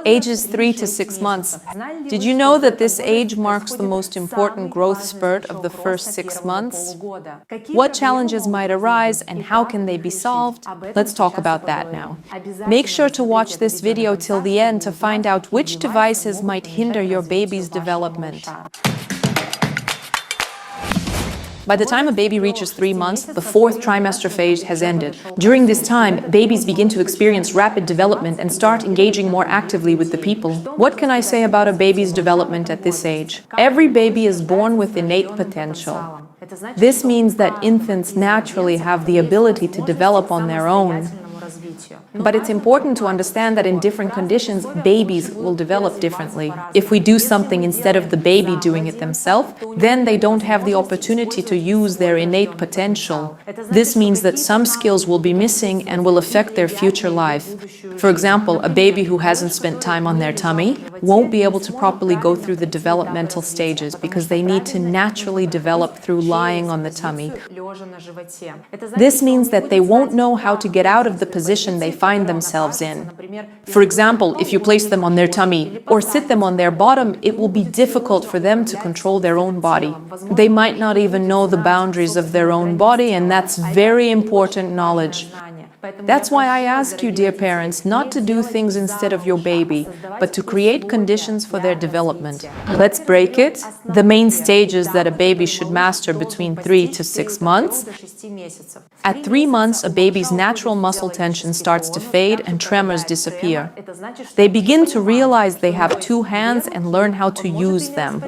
Ages 3 to 6 months. Did you know that this age marks the most important growth spurt of the first 6 months? What challenges might arise and how can they be solved? Let's talk about that now. Make sure to watch this video till the end to find out which devices might hinder your baby's development. By the time a baby reaches 3 months, the fourth trimester phase has ended. During this time, babies begin to experience rapid development and start engaging more actively with the people. What can I say about a baby's development at this age? Every baby is born with innate potential. This means that infants naturally have the ability to develop on their own. But it's important to understand that in different conditions, babies will develop differently. If we do something instead of the baby doing it themselves, then they don't have the opportunity to use their innate potential. This means that some skills will be missing and will affect their future life. For example, a baby who hasn't spent time on their tummy won't be able to properly go through the developmental stages because they need to naturally develop through lying on the tummy. This means that they won't know how to get out of the position they find themselves in. For example, if you place them on their tummy or sit them on their bottom, it will be difficult for them to control their own body. They might not even know the boundaries of their own body, and that's very important knowledge. That's why I ask you, dear parents, not to do things instead of your baby, but to create conditions for their development. Let's break it. The main stages that a baby should master between 3 to 6 months. At 3 months, a baby's natural muscle tension starts to fade and tremors disappear. They begin to realize they have 2 hands and learn how to use them.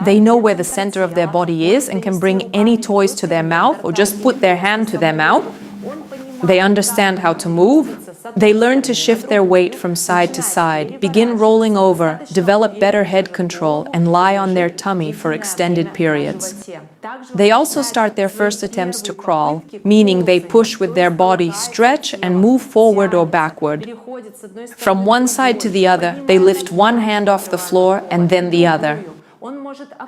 They know where the center of their body is and can bring any toys to their mouth or just put their hand to their mouth. They understand how to move. They learn to shift their weight from side to side, begin rolling over, develop better head control, and lie on their tummy for extended periods. They also start their first attempts to crawl, meaning they push with their body, stretch, and move forward or backward. From one side to the other, they lift one hand off the floor and then the other.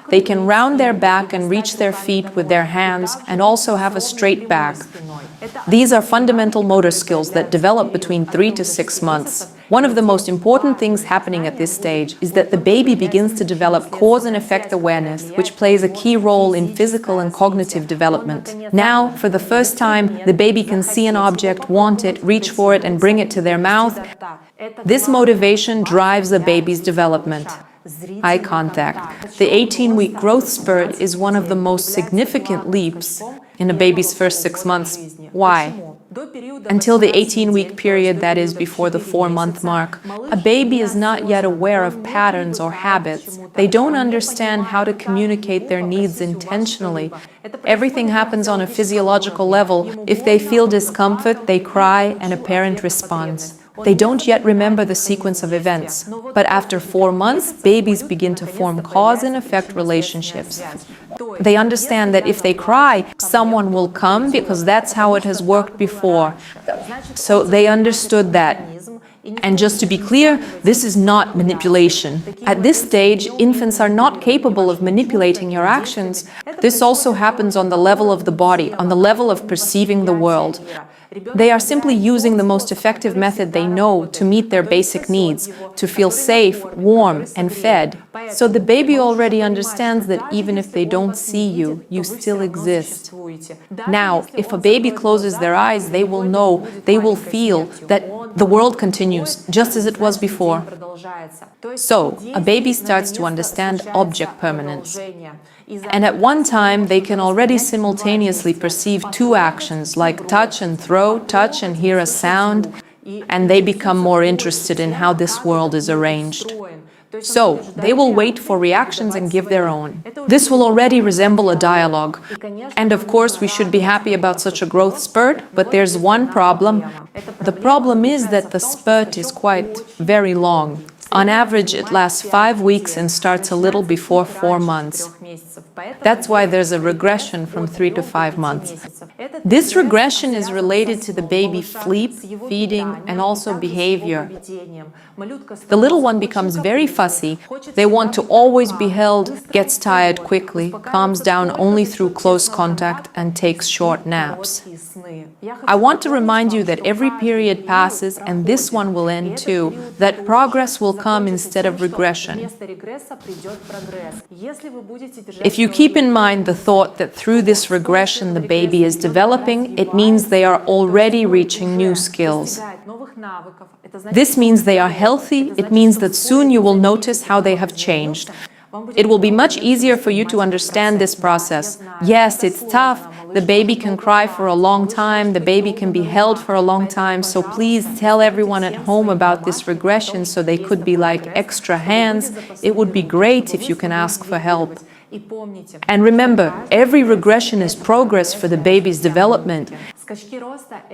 They can round their back and reach their feet with their hands and also have a straight back. These are fundamental motor skills that develop between 3 to 6 months. One of the most important things happening at this stage is that the baby begins to develop cause and effect awareness, which plays a key role in physical and cognitive development. Now, for the first time, the baby can see an object, want it, reach for it, and bring it to their mouth. This motivation drives the baby's development. Eye contact. The 18-week growth spurt is one of the most significant leaps in a baby's first 6 months. Why? Until the 18-week period, that is, before the 4-month mark, a baby is not yet aware of patterns or habits. They don't understand how to communicate their needs intentionally. Everything happens on a physiological level. If they feel discomfort, they cry and a parent responds. They don't yet remember the sequence of events. But after 4 months, babies begin to form cause and effect relationships. They understand that if they cry, someone will come because that's how it has worked before. So they understood that. And just to be clear, this is not manipulation. At this stage, infants are not capable of manipulating your actions. This also happens on the level of the body, on the level of perceiving the world. They are simply using the most effective method they know to meet their basic needs, to feel safe, warm, and fed. So the baby already understands that even if they don't see you, you still exist. Now, if a baby closes their eyes, they will know, they will feel that the world continues, just as it was before. So, a baby starts to understand object permanence. And at one time, they can already simultaneously perceive 2 actions, like touch and throw, touch and hear a sound, and they become more interested in how this world is arranged. So, they will wait for reactions and give their own. This will already resemble a dialogue. And of course, we should be happy about such a growth spurt, but there's one problem. The problem is that the spurt is quite very long. On average, it lasts 5 weeks and starts a little before 4 months. That's why there's a regression from 3 to 5 months. This regression is related to the baby sleep, feeding, and also behavior. The little one becomes very fussy. They want to always be held, gets tired quickly, calms down only through close contact, and takes short naps. I want to remind you that every period passes, and this one will end too, that progress will come instead of regression. If you keep in mind the thought that through this regression the baby is developing, it means they are already reaching new skills. This means they are healthy. It means that soon you will notice how they have changed. It will be much easier for you to understand this process. Yes, it's tough. The baby can cry for a long time. The baby can be held for a long time. So please tell everyone at home about this regression so they could be like extra hands. It would be great if you can ask for help. And remember, every regression is progress for the baby's development.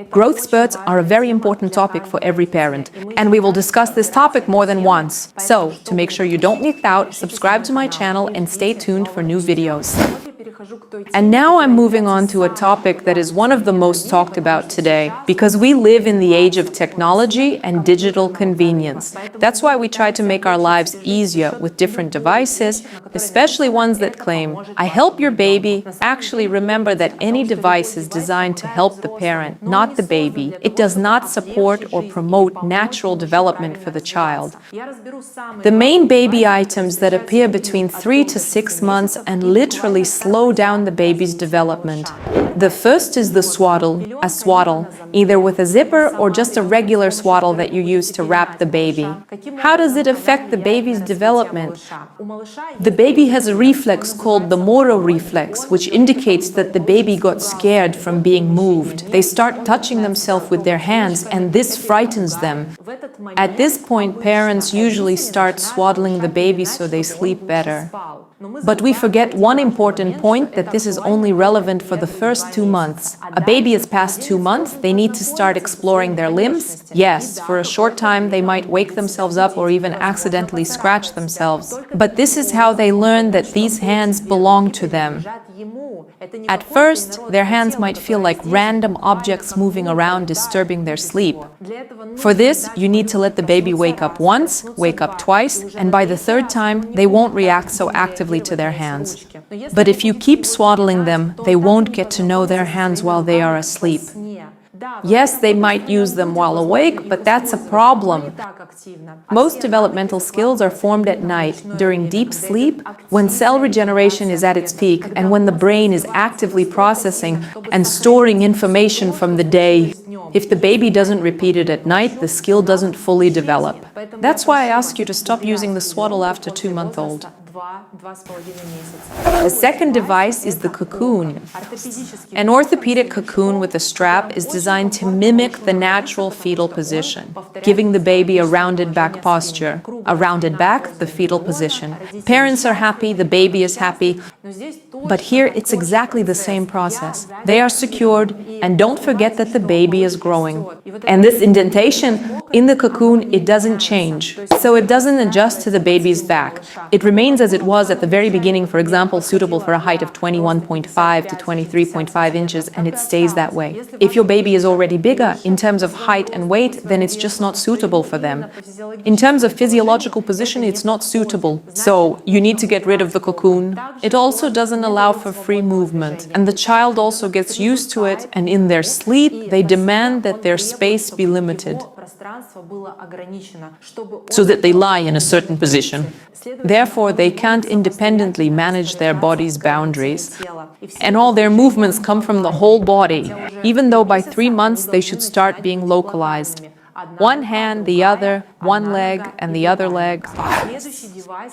Growth spurts are a very important topic for every parent, and we will discuss this topic more than once. So, to make sure you don't miss out, subscribe to my channel and stay tuned for new videos. And now I'm moving on to a topic that is one of the most talked about today, because we live in the age of technology and digital convenience. That's why we try to make our lives easier with different devices, especially ones that claim, "I help your baby." Actually, remember that any device is designed to help the parent, not the baby. It does not support or promote natural development for the child. The main baby items that appear between 3 to 6 months and literally slow down the baby's development. The first is the swaddle, a swaddle, either with a zipper or just a regular swaddle that you use to wrap the baby. How does it affect the baby's development? The baby has a reflex called the Moro reflex, which indicates that the baby got scared from being moved. They start touching themselves with their hands, and this frightens them. At this point, parents usually start swaddling the baby so they sleep better. But we forget one important point, that this is only relevant for the first 2 months. A baby is past 2 months, they need to start exploring their limbs. Yes, for a short time they might wake themselves up or even accidentally scratch themselves. But this is how they learn that these hands belong to them. At first, their hands might feel like random objects moving around, disturbing their sleep. For this, you need to let the baby wake up once, wake up twice, and by the third time, they won't react so actively to their hands. But if you keep swaddling them, they won't get to know their hands while they are asleep. Yes, they might use them while awake, but that's a problem. Most developmental skills are formed at night, during deep sleep, when cell regeneration is at its peak and when the brain is actively processing and storing information from the day. If the baby doesn't repeat it at night, the skill doesn't fully develop. That's why I ask you to stop using the swaddle after 2-month-old. The second device is the cocoon. An orthopedic cocoon with a strap is designed to mimic the natural fetal position, giving the baby a rounded back posture. A rounded back, the fetal position. Parents are happy, the baby is happy. But here it's exactly the same process. They are secured, and don't forget that the baby is growing. And this indentation in the cocoon, it doesn't change. So it doesn't adjust to the baby's back. It remains as it was at the very beginning, for example, suitable for a height of 21.5 to 23.5 inches, and it stays that way. If your baby is already bigger in terms of height and weight, then it's just not suitable for them. In terms of physiological position, it's not suitable. So you need to get rid of the cocoon. It also doesn't allow for free movement, and the child also gets used to it, and in their sleep, they demand that their space be limited, so that they lie in a certain position. Therefore, they can't independently manage their body's boundaries, and all their movements come from the whole body, even though by 3 months they should start being localized. One hand, the other, one leg, and the other leg.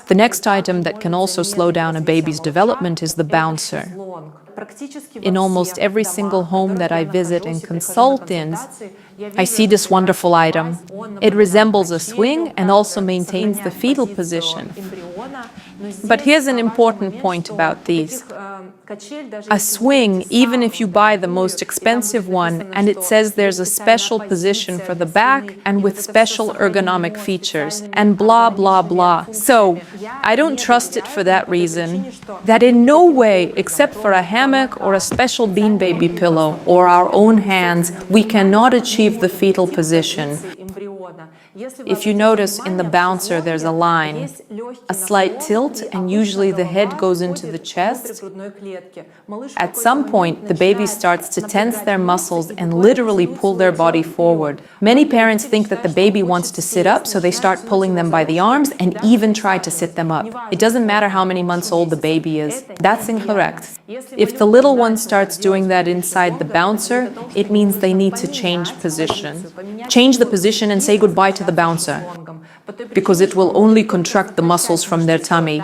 The next item that can also slow down a baby's development is the bouncer. In almost every single home that I visit and consult in, I see this wonderful item. It resembles a swing and also maintains the fetal position. But here's an important point about these. A swing, even if you buy the most expensive one, and it says there's a special position for the back and with special ergonomic features, and blah, blah, blah. So, I don't trust it for that reason, that in no way, except for a hammock or a special bean baby pillow or our own hands, we cannot achieve the fetal position. If you notice in the bouncer there's a line, a slight tilt, and usually the head goes into the chest. At some point, the baby starts to tense their muscles and literally pull their body forward. Many parents think that the baby wants to sit up, so they start pulling them by the arms and even try to sit them up. It doesn't matter how many months old the baby is. That's incorrect. If the little one starts doing that inside the bouncer, it means they need to change position. Change the position and say goodbye to the bouncer, because it will only contract the muscles from their tummy.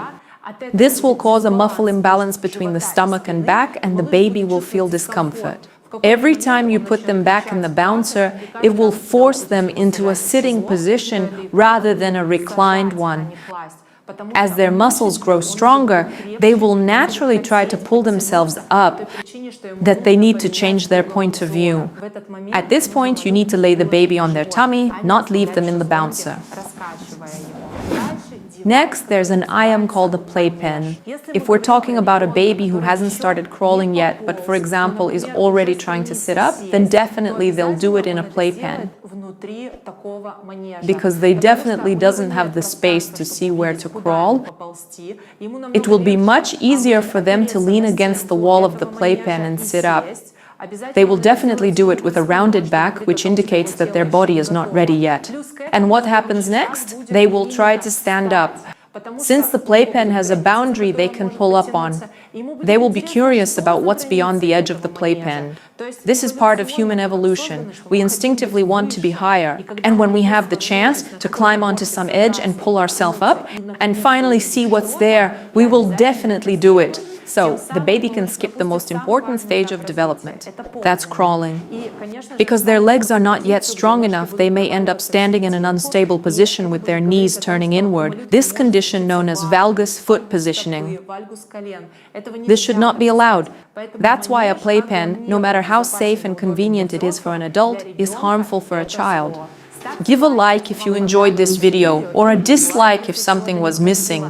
This will cause a muscle imbalance between the stomach and back, and the baby will feel discomfort. Every time you put them back in the bouncer, it will force them into a sitting position rather than a reclined one. As their muscles grow stronger, they will naturally try to pull themselves up, that they need to change their point of view. At this point, you need to lay the baby on their tummy, not leave them in the bouncer. Next, there's an item called a playpen. If we're talking about a baby who hasn't started crawling yet, but for example is already trying to sit up, then definitely they'll do it in a playpen, because they definitely doesn't have the space to see where to crawl. It will be much easier for them to lean against the wall of the playpen and sit up. They will definitely do it with a rounded back, which indicates that their body is not ready yet. And what happens next? They will try to stand up. Since the playpen has a boundary they can pull up on, they will be curious about what's beyond the edge of the playpen. This is part of human evolution. We instinctively want to be higher, and when we have the chance to climb onto some edge and pull ourselves up, and finally see what's there, we will definitely do it. So, the baby can skip the most important stage of development. That's crawling. Because their legs are not yet strong enough, they may end up standing in an unstable position with their knees turning inward. This condition, known as valgus foot positioning. This should not be allowed. That's why a playpen, no matter how safe and convenient it is for an adult, is harmful for a child. Give a like if you enjoyed this video, or a dislike if something was missing.